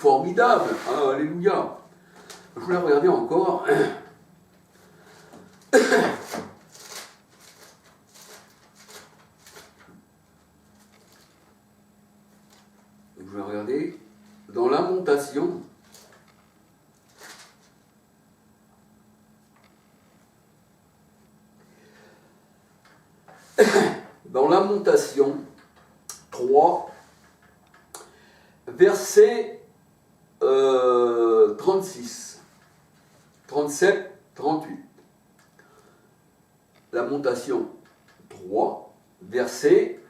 formidable, hein, alléluia. Je voulais regarder encore. Je voulais regarder dans Lamentation. Dans Lamentation 3, verset 36, 37, 38. Lamentation 3, verset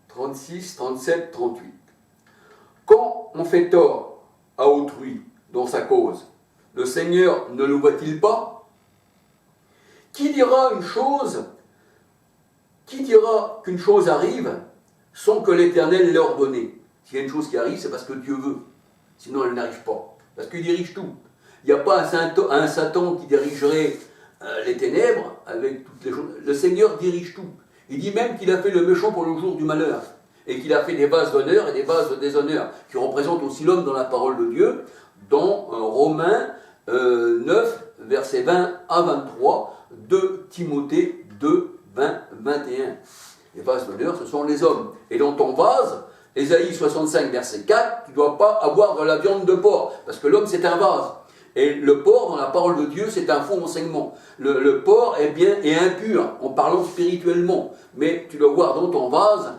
36, 37, 38. Quand on fait tort à autrui dans sa cause, le Seigneur ne le voit-il pas? Qui dira qu'une chose arrive sans que l'Éternel l'ait ordonné? S'il y a une chose qui arrive, c'est parce que Dieu veut. Sinon, elle n'arrive pas. Parce qu'il dirige tout. Il n'y a pas un Satan qui dirigerait les ténèbres avec toutes les choses. Le Seigneur dirige tout. Il dit même qu'il a fait le méchant pour le jour du malheur. Et qu'il a fait des vases d'honneur et des vases de déshonneur, qui représentent aussi l'homme dans la parole de Dieu, dans Romains 9, versets 20 à 23, 2 Timothée 2, 20, 21. Les vases d'honneur, ce sont les hommes. Et dans ton vase, Ésaïe 65, verset 4, tu ne dois pas avoir de la viande de porc, parce que l'homme, c'est un vase. Et le porc, dans la parole de Dieu, c'est un faux enseignement. Le porc est impur, en parlant spirituellement. Mais tu dois voir dans ton vase,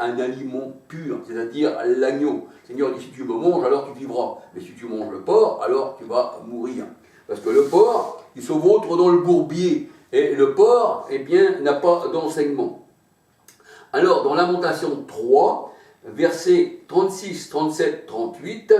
un aliment pur, c'est-à-dire l'agneau. Le Seigneur dit, si tu me manges, alors tu vivras. Mais si tu manges le porc, alors tu vas mourir. Parce que le porc, il se vautre dans le bourbier. Et le porc, n'a pas d'enseignement. Alors, dans Lamentation 3, versets 36, 37, 38,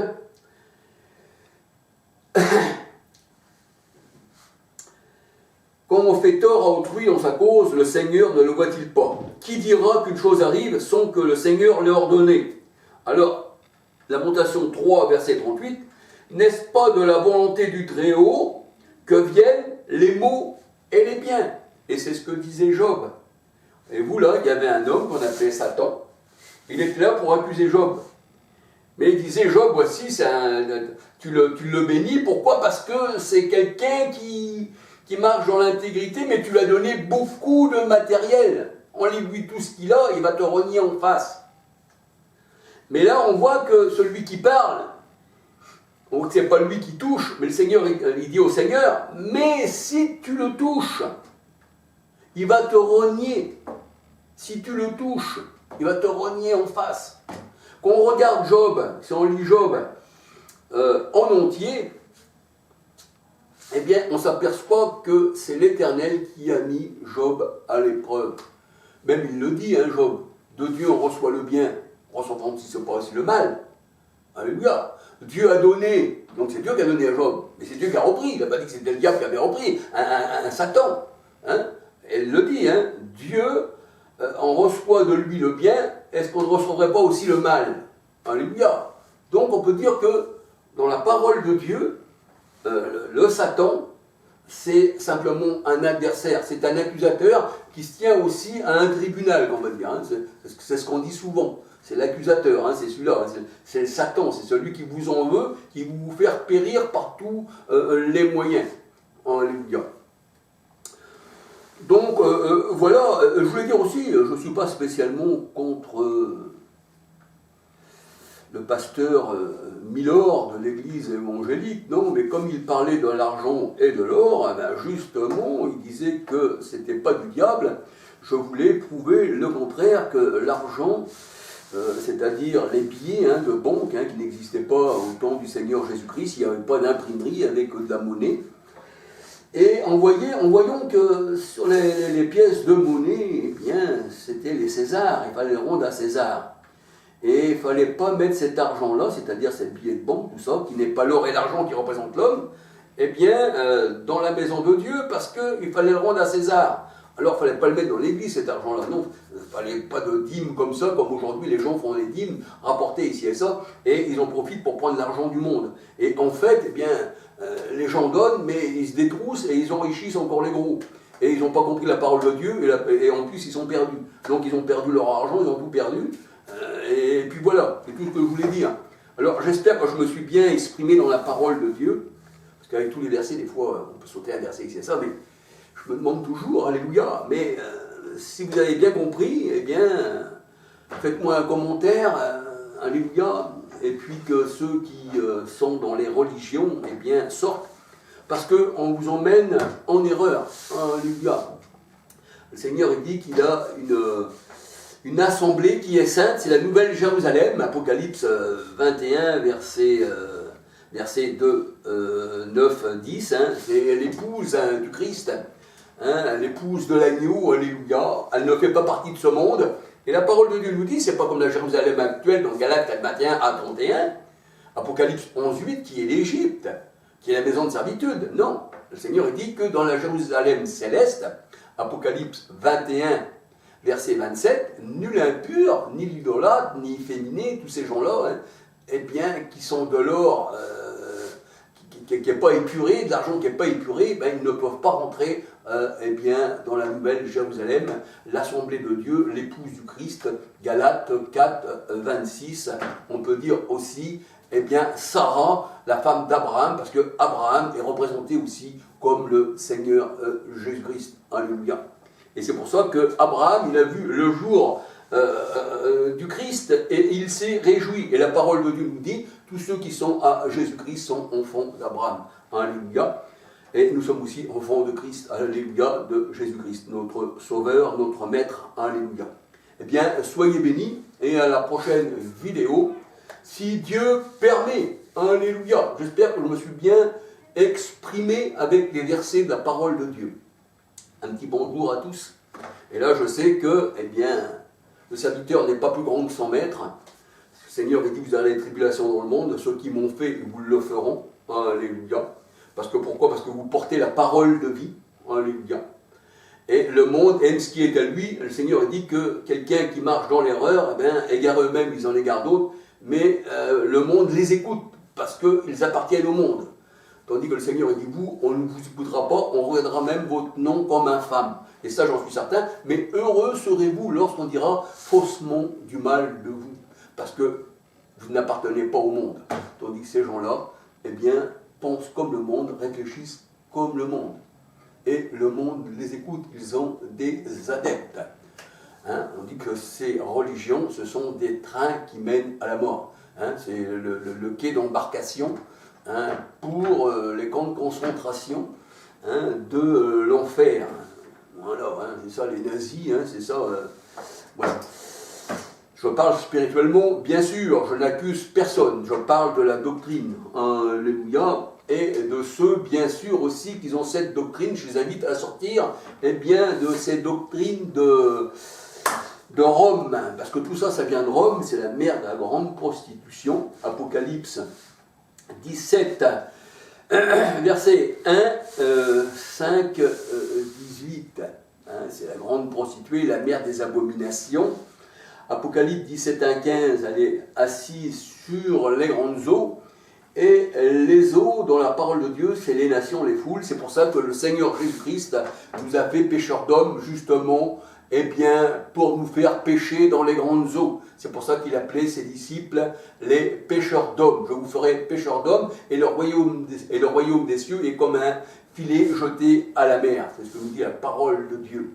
quand on fait tort à autrui dans sa cause, le Seigneur ne le voit-il pas? Qui dira qu'une chose arrive sans que le Seigneur l'ait ordonné? Alors, Lamentation 3, verset 38, n'est-ce pas de la volonté du Très-Haut que viennent les maux et les biens? Et c'est ce que disait Job. Et vous là, il y avait un homme qu'on appelait Satan. Il était là pour accuser Job. Mais il disait, Job, voici, tu le bénis. Pourquoi? Parce que c'est quelqu'un qui marche dans l'intégrité, mais tu lui as donné beaucoup de matériel. Enlève-lui tout ce qu'il a, il va te renier en face. Mais là, on voit que celui qui parle, c'est pas lui qui touche, mais le Seigneur, il dit au Seigneur, mais si tu le touches, il va te renier. Si tu le touches, il va te renier en face. Quand on regarde Job, si on lit Job en entier, on s'aperçoit que c'est l'Éternel qui a mis Job à l'épreuve. Même il le dit, Job, de Dieu on reçoit le bien, on reçoit aussi pas aussi le mal. Alléluia. Dieu a donné, donc c'est Dieu qui a donné à Job, mais c'est Dieu qui a repris, il n'a pas dit que c'était le diable qui avait repris, un Satan. Elle le dit, Dieu, on reçoit de lui le bien, est-ce qu'on ne recevrait pas aussi le mal? Alléluia. Donc on peut dire que dans la parole de Dieu, le Satan, c'est simplement un adversaire, c'est un accusateur qui se tient aussi à un tribunal, on va dire. C'est ce qu'on dit souvent. C'est l'accusateur, c'est celui-là, c'est le Satan, c'est celui qui vous en veut, qui veut vous faire périr par tous les moyens. Alléluia. Donc voilà, je voulais dire aussi, je ne suis pas spécialement contre le pasteur Milord de l'église évangélique, non, mais comme il parlait de l'argent et de l'or, justement, il disait que c'était pas du diable. Je voulais prouver le contraire, que l'argent, c'est-à-dire les billets de banque, qui n'existaient pas au temps du Seigneur Jésus-Christ, il n'y avait pas d'imprimerie avec de la monnaie. Et en voyant que sur les pièces de monnaie, c'était les Césars, il fallait le rendre à César. Et il ne fallait pas mettre cet argent-là, c'est-à-dire ces billets de banque, tout ça, qui n'est pas l'or et l'argent qui représentent l'homme, dans la maison de Dieu, parce qu'il fallait le rendre à César. Alors il ne fallait pas le mettre dans l'église, cet argent-là, non. Il ne fallait pas de dîmes comme ça, comme aujourd'hui les gens font des dîmes, rapportées ici et ça, et ils en profitent pour prendre l'argent du monde. Et en fait, les gens donnent, mais ils se détroussent et ils enrichissent encore les gros. Et ils n'ont pas compris la parole de Dieu, et en plus ils sont perdus. Donc ils ont perdu leur argent, ils ont tout perdu. Et puis voilà, c'est tout ce que je voulais dire. Alors j'espère que je me suis bien exprimé dans la parole de Dieu, parce qu'avec tous les versets, des fois, on peut sauter un verset, c'est ça, mais je me demande toujours, alléluia, mais si vous avez bien compris, eh bien, faites-moi un commentaire, alléluia, et puis que ceux qui sont dans les religions, eh bien, sortent, parce qu'on vous emmène en erreur, alléluia. Le Seigneur il dit qu'il a une assemblée qui est sainte, c'est la Nouvelle Jérusalem, Apocalypse 21, verset 2, 9, 10, hein, c'est l'épouse du Christ, hein, l'épouse de l'agneau, alléluia, elle ne fait pas partie de ce monde, et la parole de Dieu nous dit, c'est pas comme la Jérusalem actuelle dans Galates 4, 21 à 31, Apocalypse 11, 8, qui est l'Égypte, qui est la maison de servitude, non, le Seigneur dit que dans la Jérusalem céleste, Apocalypse 21, verset 27, nul impur, ni l'idolâtre, ni efféminé, tous ces gens-là, hein, eh bien, qui sont de l'or qui n'est pas épuré, de l'argent qui n'est pas épuré, ben, ils ne peuvent pas rentrer eh bien, dans la Nouvelle Jérusalem, l'Assemblée de Dieu, l'épouse du Christ, Galates 4, 26. On peut dire aussi, eh bien, Sarah, la femme d'Abraham, parce que Abraham est représenté aussi comme le Seigneur Jésus-Christ. Alléluia. Et c'est pour ça qu'Abraham, il a vu le jour du Christ et il s'est réjoui. Et la parole de Dieu nous dit, tous ceux qui sont à Jésus-Christ sont enfants d'Abraham. Alléluia. Et nous sommes aussi enfants de Christ. Alléluia, de Jésus-Christ, notre Sauveur, notre Maître. Alléluia. Eh bien, soyez bénis et à la prochaine vidéo, si Dieu permet. Alléluia. J'espère que je me suis bien exprimé avec les versets de la parole de Dieu. Un petit bonjour à tous. Et là, je sais que, eh bien, le serviteur n'est pas plus grand que 100 mètres. Le Seigneur a dit, vous avez des tribulations dans le monde. Ceux qui m'ont fait, vous le feront. Alléluia. Parce que pourquoi? Parce que vous portez la parole de vie. Alléluia. Et le monde aime ce qui est à lui. Le Seigneur a dit que quelqu'un qui marche dans l'erreur, eh bien, égare eux-mêmes, ils en égarent d'autres. Mais le monde les écoute parce qu'ils appartiennent au monde. Tandis que le Seigneur a dit, vous, on ne vous écoutera pas, on regardera même votre nom comme infâme. Et ça, j'en suis certain. Mais heureux serez-vous lorsqu'on dira faussement du mal de vous. Parce que vous n'appartenez pas au monde. Tandis que ces gens-là, eh bien, pensent comme le monde, réfléchissent comme le monde. Et le monde les écoute, ils ont des adeptes. Hein, on dit que ces religions, ce sont des trains qui mènent à la mort. Hein, c'est le quai d'embarcation. Hein, pour les camps de concentration de l'enfer. Voilà, c'est ça les nazis, c'est ça. Voilà. Je parle spirituellement, bien sûr, je n'accuse personne, je parle de la doctrine, alléluia, et de ceux, bien sûr, aussi, qui ont cette doctrine, je les invite à sortir, eh bien, de ces doctrines de Rome, parce que tout ça, ça vient de Rome, c'est la mère de la grande prostitution, Apocalypse 17, verset 1, 5, 18. C'est la grande prostituée, la mère des abominations. Apocalypse 17, 1, 15, elle est assise sur les grandes eaux. Et les eaux, dans la parole de Dieu, c'est les nations, les foules. C'est pour ça que le Seigneur Jésus-Christ nous a fait pécheurs d'hommes, justement, eh bien, pour nous faire pécher dans les grandes eaux. C'est pour ça qu'il appelait ses disciples les pécheurs d'hommes. Je vous ferai pécheurs d'hommes, et le royaume des cieux est comme un filet jeté à la mer. C'est ce que nous dit la parole de Dieu.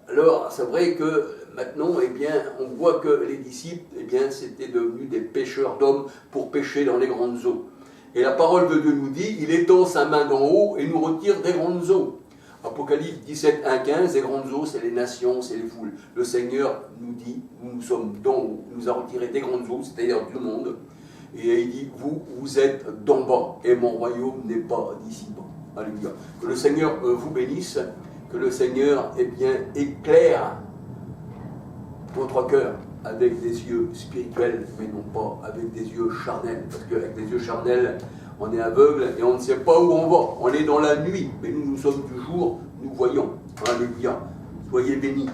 Alors, c'est vrai que maintenant, eh bien, on voit que les disciples, eh bien, c'était devenus des pécheurs d'hommes pour pécher dans les grandes eaux. Et la parole de Dieu nous dit, il étend sa main d'en haut et nous retire des grandes eaux. Apocalypse 17, 1, 15, les grandes eaux, c'est les nations, c'est les foules. Le Seigneur nous dit, nous sommes d'en haut, il nous a retiré des grandes eaux, c'est-à-dire du monde. Et il dit, vous êtes d'en bas, et mon royaume n'est pas d'ici bas. Alléluia. Que le Seigneur vous bénisse, que le Seigneur, eh bien, éclaire votre cœur avec des yeux spirituels, mais non pas avec des yeux charnels. Parce qu'avec des yeux charnels, on est aveugle et on ne sait pas où on va. On est dans la nuit, mais nous sommes du jour, nous voyons. Alléluia. Soyez bénis.